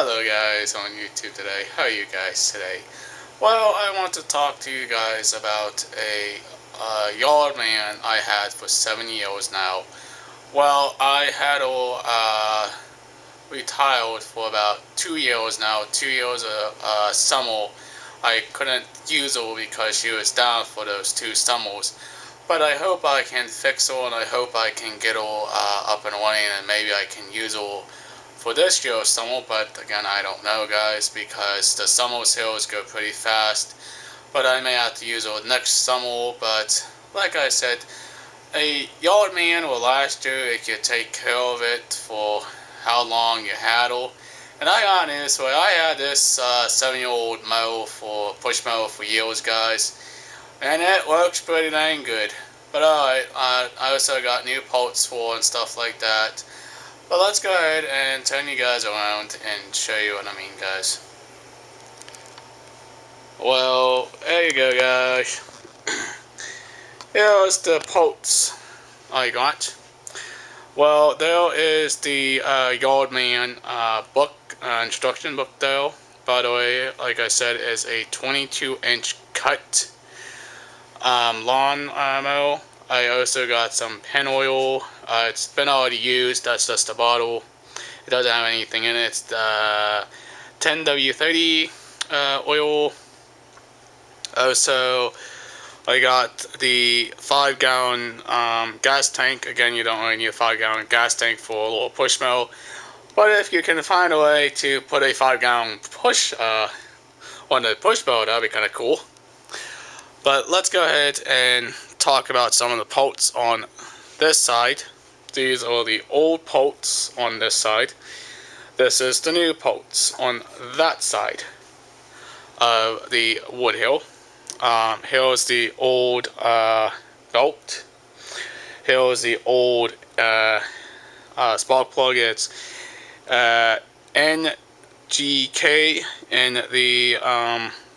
Hello guys on YouTube today. How are you guys today? Well, I want to talk to you guys about a Yardman I had for 7 years now. Well, I had retired for about 2 years now. 2 years of summer. I couldn't use her because she was down for those 2 summers. But I hope I can fix her and I hope I can get her up and running and maybe I can use her for this year's summer, but again, I don't know, guys, because the summer sales go pretty fast. But I may have to use it next summer. But like I said, a Yardman will last you if you take care of it for how long you had her. And I got news for you. I had this 7-year-old mower for push mower for years, guys, and it works pretty dang good. But alright, I also got new parts for and stuff like that. But let's go ahead and turn you guys around and show you what I mean, guys. Well, there you go, guys. Here's the parts I got. Well, there is the Yardman book, instruction book there. By the way, like I said, is a 22-inch cut lawn mower. I also got some pen oil. It's been already used. That's just the bottle. It doesn't have anything in it. It's the 10W30 oil. Also, I got the 5-gallon gas tank. Again, you don't really need a 5-gallon gas tank for a little push mower. But if you can find a way to put a 5-gallon push on the push mower, that'd be kind of cool. But let's go ahead and talk about some of the parts on this side. These are the old parts on this side. This is the new parts on that side of the wood hill. Here's the old belt. Here's the old spark plug. It's NGK, and the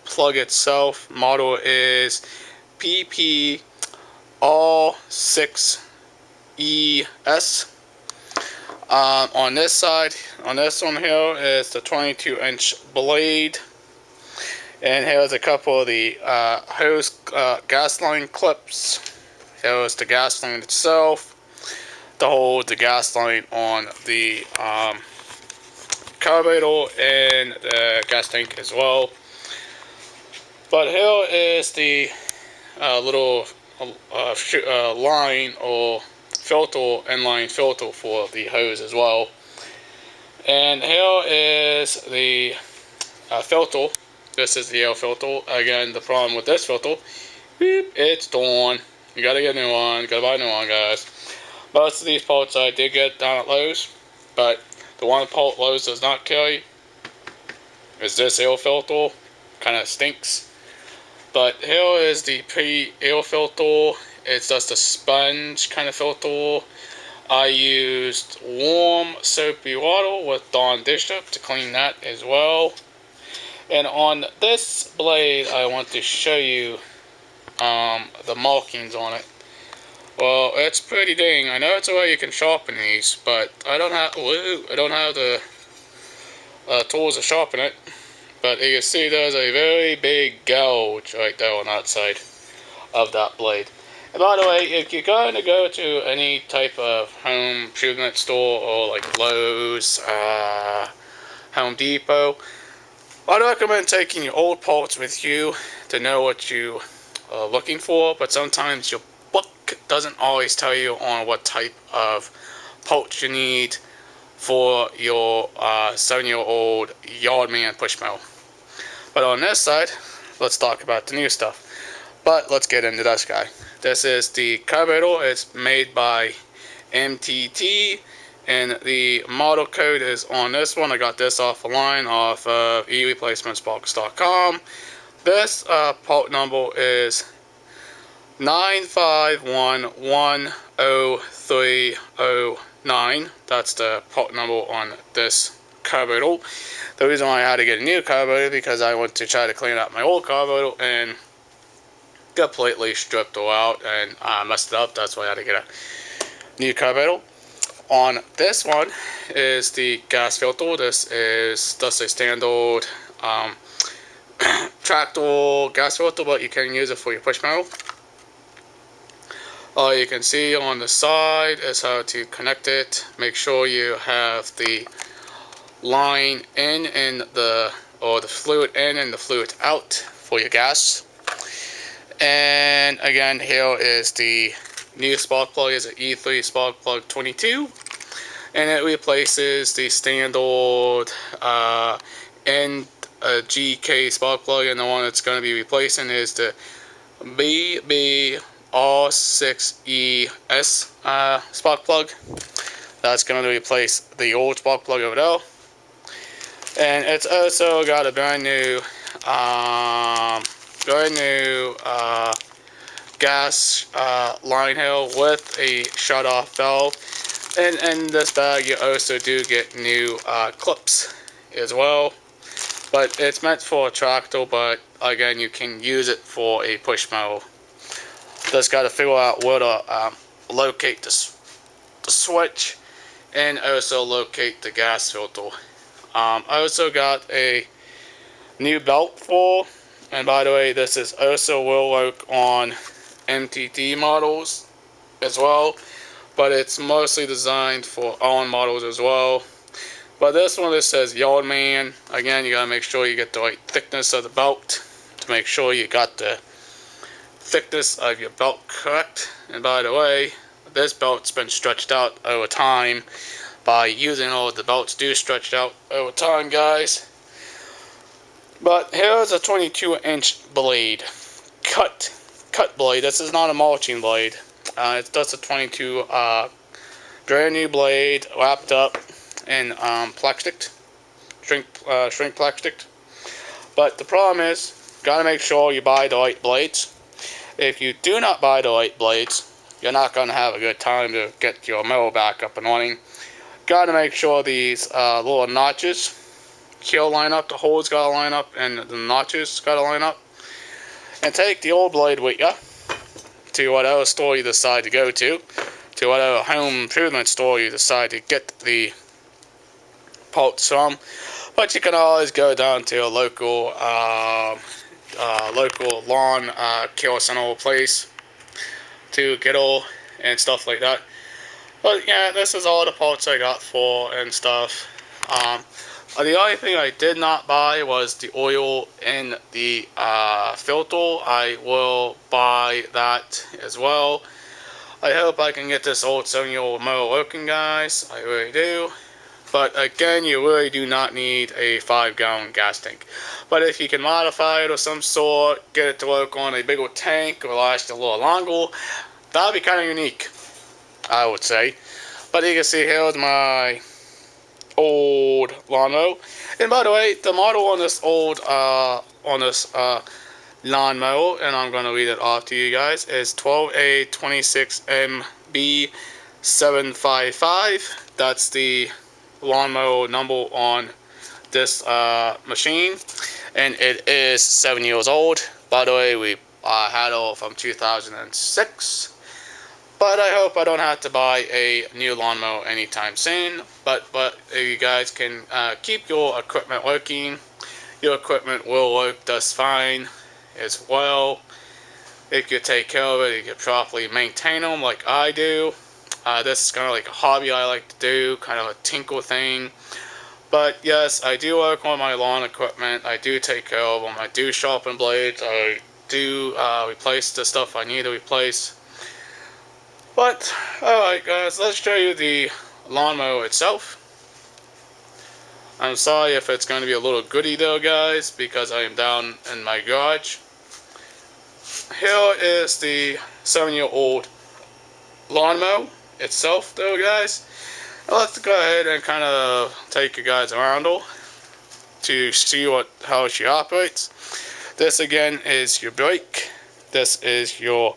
plug itself model is PP-R6ES. On this side, on this one here, is the 22-inch blade. And here's a couple of the hose gas line clips. Here's the gas line itself to hold the gas line on the carburetor and the gas tank as well. But here is the little line or filter, inline filter for the hose as well. And here is the filter. This is the air filter. Again, the problem with this filter, beep, it's torn. You gotta get a new one. Gotta buy a new one, guys. Most of these parts I did get down at Lowe's, but the one part Lowe's does not carry is this air filter. Kind of stinks. But here is the pre-air filter. It's just a sponge kind of filter. I used warm soapy water with Dawn dish soap to clean that as well. And on this blade, I want to show you the markings on it. Well, it's pretty dang. I know it's a way you can sharpen these, but I don't have the tools to sharpen it. But you can see there's a very big gouge right there on that side of that blade. And by the way, if you're going to go to any type of home improvement store or like Lowe's, Home Depot, I'd recommend taking your old parts with you to know what you are looking for. But sometimes your book doesn't always tell you on what type of parts you need for your 7-year-old Yardman push mower. But on this side, let's talk about the new stuff. But let's get into this guy. This is the carburetor. It's made by MTT, and the model code is on this one. I got this off the line off of eReplacementsbox.com. This part number is 951103009. That's the part number on this carburetor. The reason why I had to get a new carburetor because I went to try to clean up my old carburetor and completely stripped it out and messed it up. That's why I had to get a new carburetor. on this one is the gas filter. This is just a standard tractor gas filter, but you can use it for your push mower. All you can see on the side is how to connect it. Make sure you have the line in and the fluid in and the fluid out for your gas. And again, here is the new spark plug. Is an E3 spark plug 22, and it replaces the standard GK spark plug, and the one that's going to be replacing is the BBR6ES spark plug. That's going to replace the old spark plug over there. And it's also got a brand new gas line here with a shut-off valve. And in this bag, you also do get new clips as well. But it's meant for a tractor, but again, you can use it for a push mower. Just got to figure out where to locate the switch and also locate the gas filter. I also got a new belt for, and by the way, this is also will work on MTT models as well, but it's mostly designed for all models as well. But this one, that says Yardman. Again, you gotta make sure you get the right thickness of the belt to make sure you got the thickness of your belt correct. And by the way, this belt's been stretched out over time by using all the belts do stretch out over time, guys. But here's a 22-inch blade, cut blade. This is not a mulching blade. It's just a 22 brand new blade wrapped up in plastic, shrink plastic. But the problem is, gotta make sure you buy the right blades. If you do not buy the right blades, you're not gonna have a good time to get your mower back up and running. Gotta make sure these little notches here line up, the holes gotta line up, and the notches gotta line up. And take the old blade with you to whatever store you decide to go to whatever home improvement store you decide to get the parts from. But you can always go down to a local lawn care center place to get all and stuff like that. But yeah, this is all the parts I got for and stuff. The only thing I did not buy was the oil in the filter. I will buy that as well. I hope I can get this old 7-year-old mower working, guys. I really do. But again, you really do not need a 5-gallon gas tank. But if you can modify it of some sort, get it to work on a bigger tank or last a little longer, that would be kind of unique, I would say. But you can see here's my old lawnmower. And by the way, the model on this old lawnmower, and I'm going to read it off to you guys, is 12A26MB755. That's the lawnmower number on this machine, and it is 7 years old. By the way, we had it from 2006. But I hope I don't have to buy a new lawnmower anytime soon. But if you guys can keep your equipment working, your equipment will work just fine as well. If you take care of it, you can properly maintain them like I do. This is kind of like a hobby I like to do, kind of a tinkle thing. But yes, I do work on my lawn equipment. I do take care of them. I do sharpen blades. I do replace the stuff I need to replace. But, alright guys, let's show you the lawnmower itself. I'm sorry if it's going to be a little goody though, guys, because I am down in my garage. Here is the 7-year-old lawnmower itself though, guys. Now let's go ahead and kind of take you guys around her to see how she operates. This again is your brake. This is your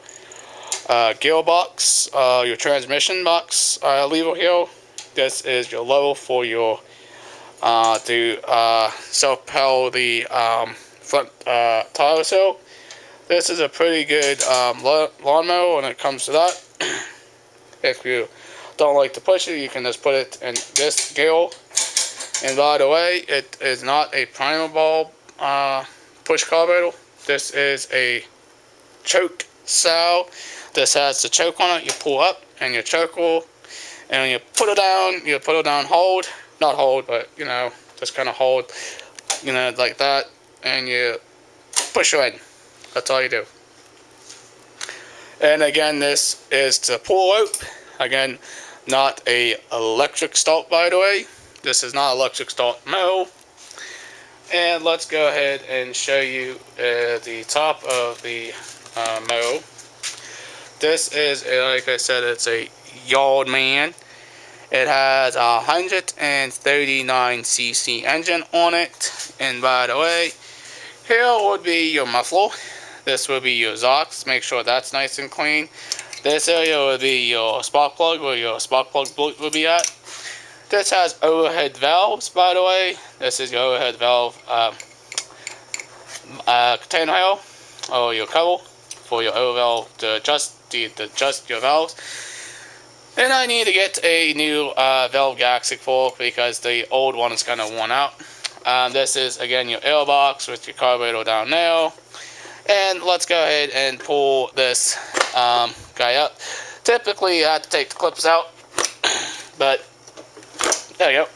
gearbox, your transmission box lever here. This is your lever for your to self-propel the front tires here. This is a pretty good lawnmower when it comes to that. If you don't like to push it, you can just put it in this gear. And by the way, it is not a primer bulb push carburetor. This is a choke cell. This has the choke on it. You pull up and you choke will, and when you put it down, hold, not hold, but you know, just kind of hold, you know, like that, and you push it in. That's all you do. And again, this is the pull out. Again, not a electric start, by the way. This is not electric start mower. And let's go ahead and show you the top of the mower. This is, like I said, it's a Yardman. It has a 139cc engine on it. And by the way, here would be your muffler. This will be your exhaust. Make sure that's nice and clean. This area will be your spark plug, where your spark plug will be at. This has overhead valves, by the way. This is your overhead valve container here, or your cover for your overhead valve to adjust your valves. And I need to get a new valve gasket for, because the old one is kind of worn out. This is again your air box with your carburetor down there. And let's go ahead and pull this guy up. Typically you have to take the clips out, but there you go.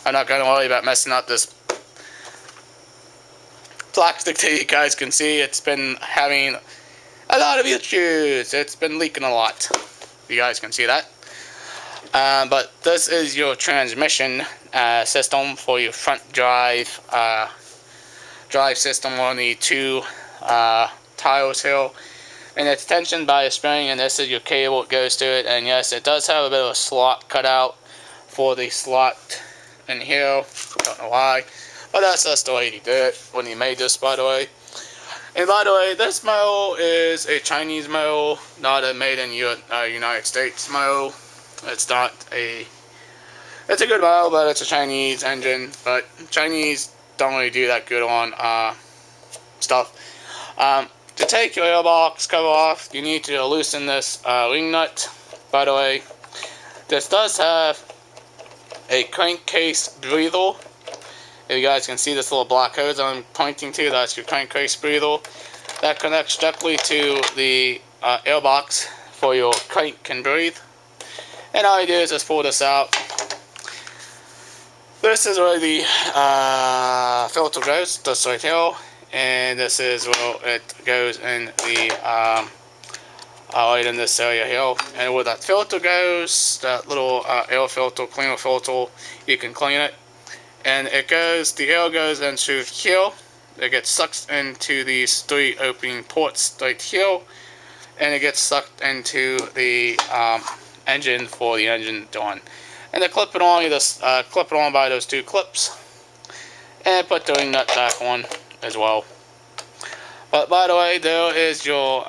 I'm not going to worry about messing up this plastic that you guys can see. It's been having a lot of issues. It's been leaking a lot. You guys can see that. But this is your transmission system for your front drive system on the two tires here. And it's tensioned by a spring, and this is your cable that goes to it. And yes, it does have a bit of a slot cut out for the slot in here. Don't know why, but that's just the way he did it when he made this, by the way. And by the way, this mower is a Chinese mower, not a made in United States mower. It's not a, it's a good mower, but it's a Chinese engine. But Chinese don't really do that good on stuff. To take your airbox cover off, you need to loosen this ring nut. By the way, this does have a crankcase breather. If you guys can see this little black hose I'm pointing to, that's your crankcase breather. That connects directly to the airbox for your crank can breathe. And all you do is just pull this out. This is where the filter goes, this right here. And this is where it goes in the right in this area here. And where that filter goes, that little air filter, cleaner filter, you can clean it. And it goes, the air goes into here. It gets sucked into these three opening ports right here. And it gets sucked into the engine for the engine on. And to clip it on, you just clip it on by those two clips. And put the ring nut back on as well. But by the way, there is your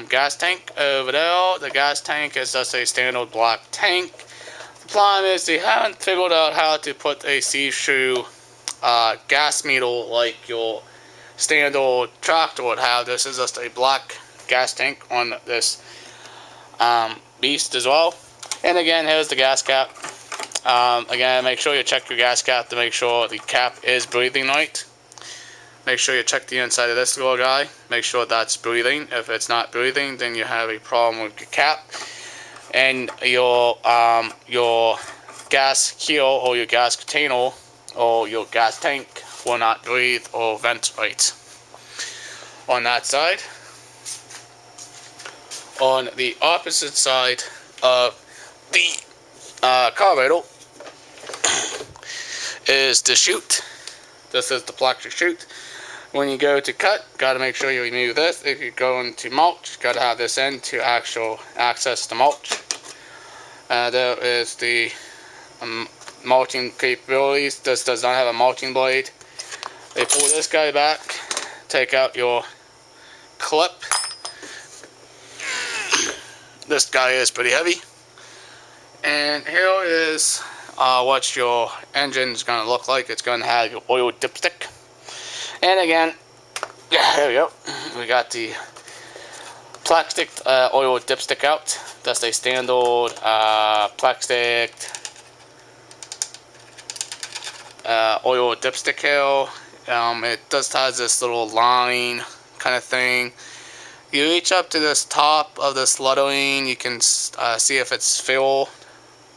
gas tank over there. The gas tank is just a standard black tank. The problem is they haven't figured out how to put a see-through gas meter like your standard tractor would have. This is just a black gas tank on this beast as well. And again, here's the gas cap. Again, make sure you check your gas cap to make sure the cap is breathing right. Make sure you check the inside of this little guy. Make sure that's breathing. If it's not breathing, then you have a problem with your cap. And your gas keel or your gas container or your gas tank will not breathe or vent right. On that side. On the opposite side of the carburetor is the chute. This is the plastic chute. When you go to cut, got to make sure you remove this. If you're going to mulch, got to have this end to actual access the mulch. There is the mulching capabilities. This does not have a mulching blade. They pull this guy back, take out your clip. This guy is pretty heavy. And here is what your engine is going to look like. It's going to have your oil dipstick. And again, yeah, there we go. We got the plastic oil dipstick out. That's a standard plastic oil dipstick here. It just has this little line kind of thing. You reach up to this top of this lettering, you can see if it's filled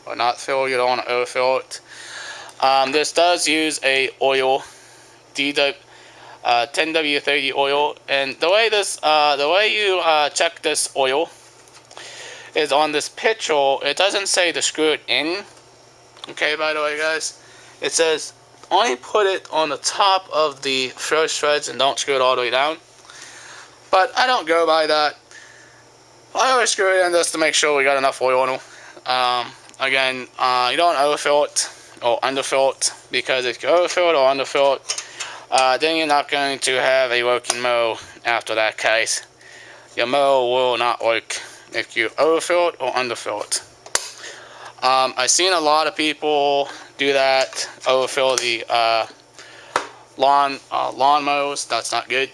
or not filled. You don't want to overfill it. This does use a oil, 10W30 oil, and the way you check this oil is on this picture. It doesn't say to screw it in. Okay, by the way, guys, it says only put it on the top of the first threads and don't screw it all the way down. But I don't go by that. I always screw it in just to make sure we got enough oil on it. Again, you don't overfill it or underfill it, because if you overfill it or underfill it, then you're not going to have a working mower after that case. Your mower will not work if you overfill it or underfill it. I've seen a lot of people do that, overfill the lawn mowers. That's not good.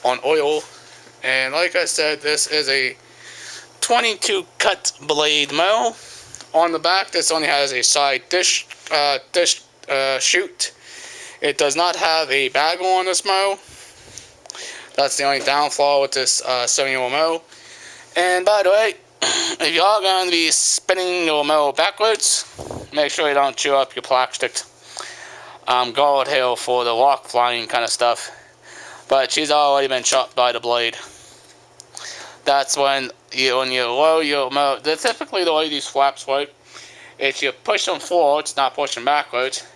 On oil. And like I said, this is a 22 cut blade mower. On the back, this only has a side dish chute. It does not have a bagel on this mower. That's the only downfall with this 7-year-old mower. And by the way, if you are going to be spinning your mower backwards, make sure you don't chew up your plastic guard here for the rock flying kind of stuff. But she's already been chopped by the blade. That's when you lower your mower. Typically, the way these flaps work is you push them forwards, not push them backwards.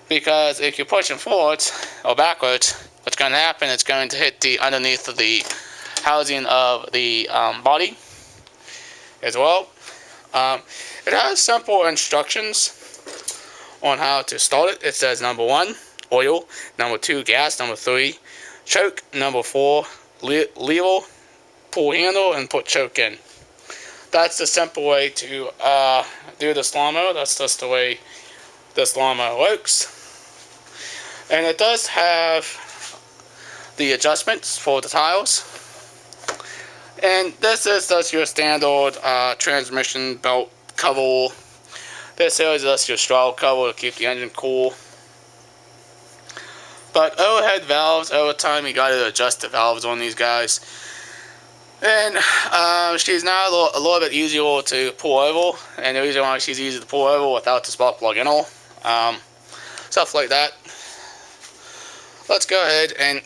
Because if you push them forwards or backwards, what's going to happen? It's going to hit the underneath of the housing of the body as well. It has simple instructions on how to start it. It says number 1, oil; number 2, gas; number 3, choke; number 4, lever, pull handle, and put choke in. That's the simple way to do this lawnmower. That's just the way this lawnmower works. And it does have the adjustments for the tiles. And this is just your standard transmission belt cover. This is just your straw cover to keep the engine cool. But overhead valves, over time you gotta adjust the valves on these guys. And she's now a little bit easier to pull over, and the reason why she's easy to pull over without the spark plug in her, stuff like that. Let's go ahead and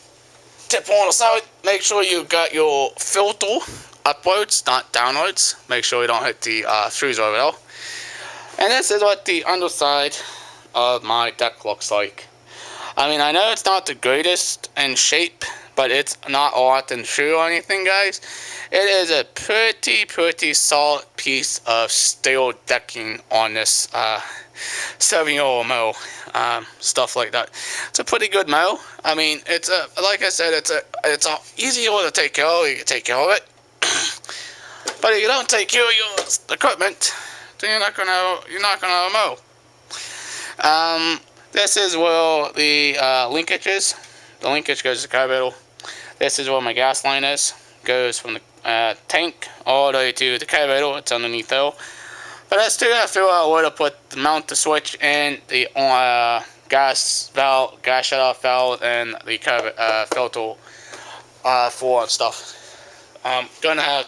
tip on the side. Make sure you got your filter upwards, not downwards. Make sure you don't hit the screws over there. And this is what the underside of my deck looks like. I mean, I know it's not the greatest in shape, but it's not rotten through or anything, guys. It is a pretty solid piece of steel decking on this 7-year-old mower. Stuff like that. It's a pretty good mower. I mean, it's a, like I said, it's a easier to take care of. You can take care of it. But if you don't take care of your equipment, then you're not gonna mow. This is where the linkage is. The linkage goes to the carburetor. This is where my gas line is. Goes from the tank all the way to the carburetor. It's underneath there. But I still gotta figure out where to mount the switch and the gas valve, gas shutoff valve, and the filter for and stuff. I'm gonna have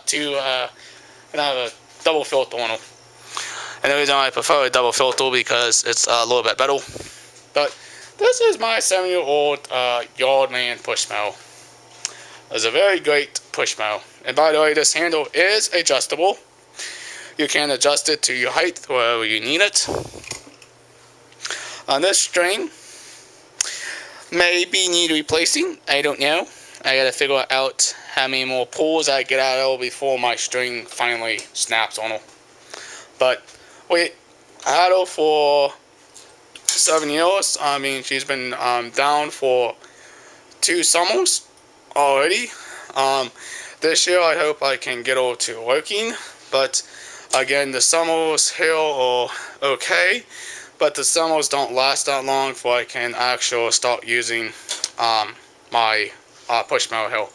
a double filter on them. And the reason why I prefer a double filter because it's a little bit better. But this is my 7-year-old Yardman push mower. It's a very great push mower. And by the way, this handle is adjustable. You can adjust it to your height wherever you need it. On this string, maybe need replacing. I don't know. I gotta figure out how many more pulls I get out of it before my string finally snaps on it. But we had her for 7 years. I mean, she's been down for 2 summers already. This year I hope I can get her to working, but again, the summers here are okay, but the summers don't last that long before I can actually start using my push mower here.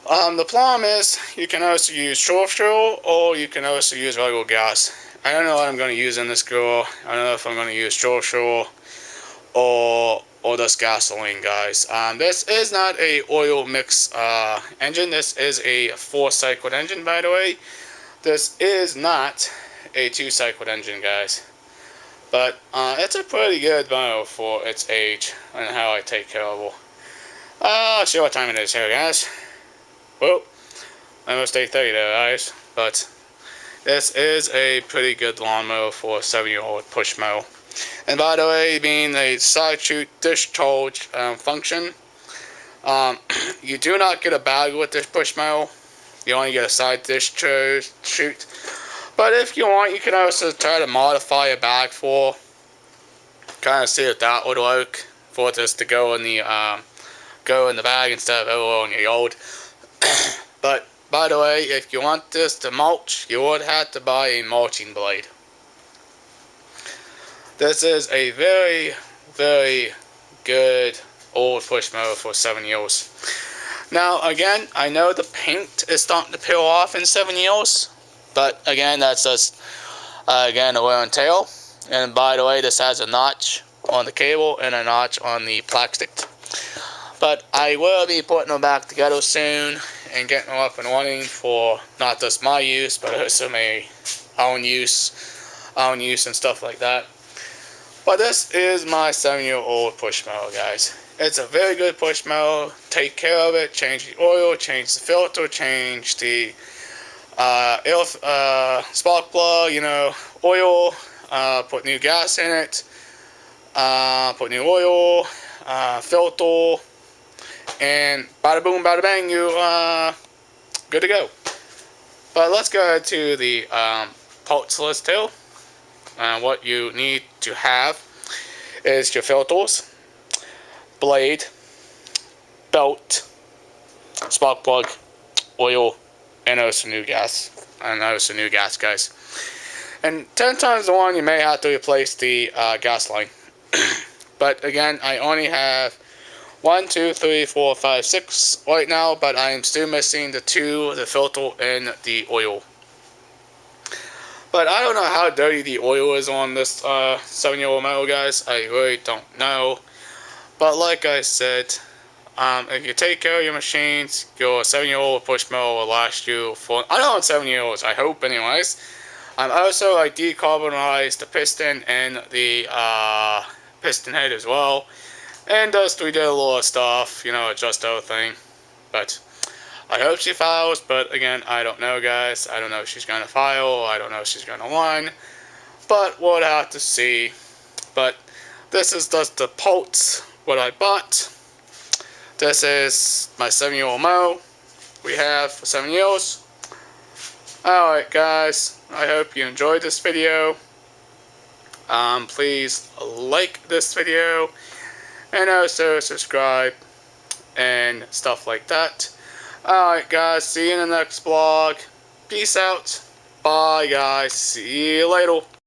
The problem is you can also use short fuel or you can also use regular gas. I don't know what I'm going to use in this girl. I don't know if I'm going to use short fuel or just gasoline, guys. This is not a oil mix engine. This is a 4-cycled engine, by the way. This is not a 2-cycled engine, guys. But it's a pretty good mower for its age and how I take care of it. Let's see what time it is here, guys. Well, almost 8:30 there, guys. But this is a pretty good lawnmower for a 7-year-old push mower. And by the way, being a side chute discharge function, you do not get a bag with this push mower. You only get a side discharge chute. But if you want, you can also try to modify a bag for, kind of see if that would work, for this to go in the bag instead of over on your yard. But by the way, if you want this to mulch, you would have to buy a mulching blade. This is a very, very good old push mower for 7 years. Now again, I know the paint is starting to peel off in 7 years, but again, that's just again a wear and tear. And by the way, this has a notch on the cable and a notch on the plastic. But I will be putting them back together soon and getting them up and running for not just my use, but also my own use and stuff like that. But this is my 7-year-old push mower, guys. It's a very good push mower. Take care of it. Change the oil, change the filter, change the spark plug, oil. Put new gas in it. Put new oil, filter, and bada boom, bada bang, you good to go. But let's go to the parts list here. What you need to have is your filters, blade, belt, spark plug, oil, and also new gas. Guys. And 10 times to 1, you may have to replace the gas line. But again, I only have 1, 2, 3, 4, 5, 6 right now, but I am still missing the filter, and the oil. But I don't know how dirty the oil is on this 7-year-old mower, guys. I really don't know. But like I said, if you take care of your machines, your 7-year-old push mower will last you for, I don't know, 7 years, I hope anyways. Also, I decarbonized the piston and the piston head as well. And just we did a little stuff, adjust everything. But I hope she files, but again, I don't know, guys. I don't know if she's going to file. I don't know if she's going to run. But we'll have to see. But this is just the parts, what I bought. This is my 7-year-old mower we have for 7 years. Alright, guys. I hope you enjoyed this video. Please like this video. And also subscribe and stuff like that. Alright, guys, see you in the next vlog. Peace out. Bye, guys. See you later.